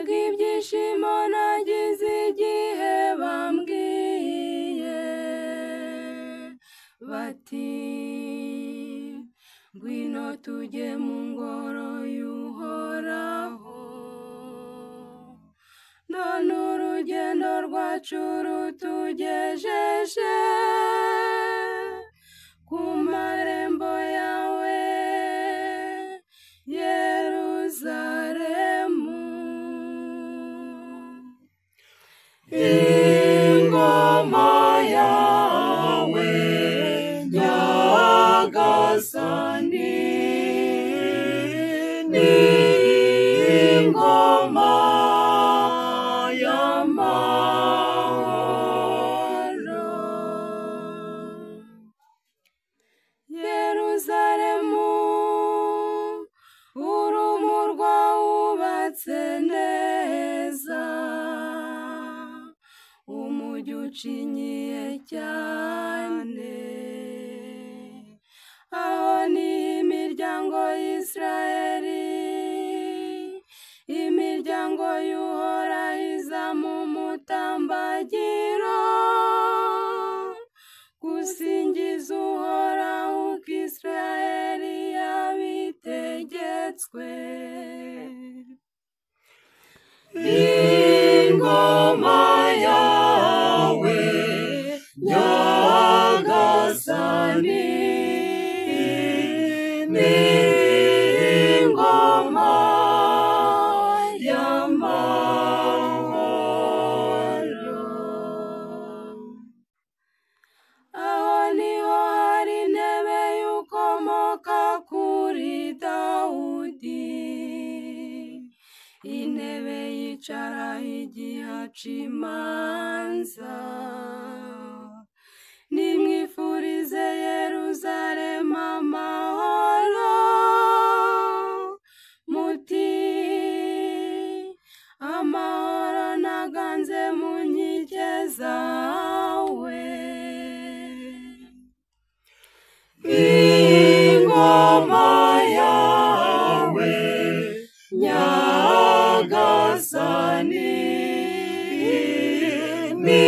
mbega ibyishimo nagize igihe bambwiye bati ngwino tujye mu ngoro y'Uhoraho. None urugendo rwacu rutugejeje ku marembo yawe Yeruzalemu. Ingoma yawe Nyagasani ni ingoma y'amahoro. Yeruzalemu uri umurwa wubatse neza, umujyi ucinyiye cyane, aho ni imiryango y'Isiraheli, imiryango y'Uhoraho iza mu mutambagiro gusingiza Uhoraho uko Isiraheli yabitegetswe. Ingoma yawe Nyagasani ni ingoma y'amahoro. Aho niho hari intebe y'ukomoka kuri Dawudi, intebe yicaraho igihe aca imanza. Nimwifurize Yeruzalemu amahoro, muti amahoro naganze mu nkike zawe. Ingoma yawe Nyagasani ni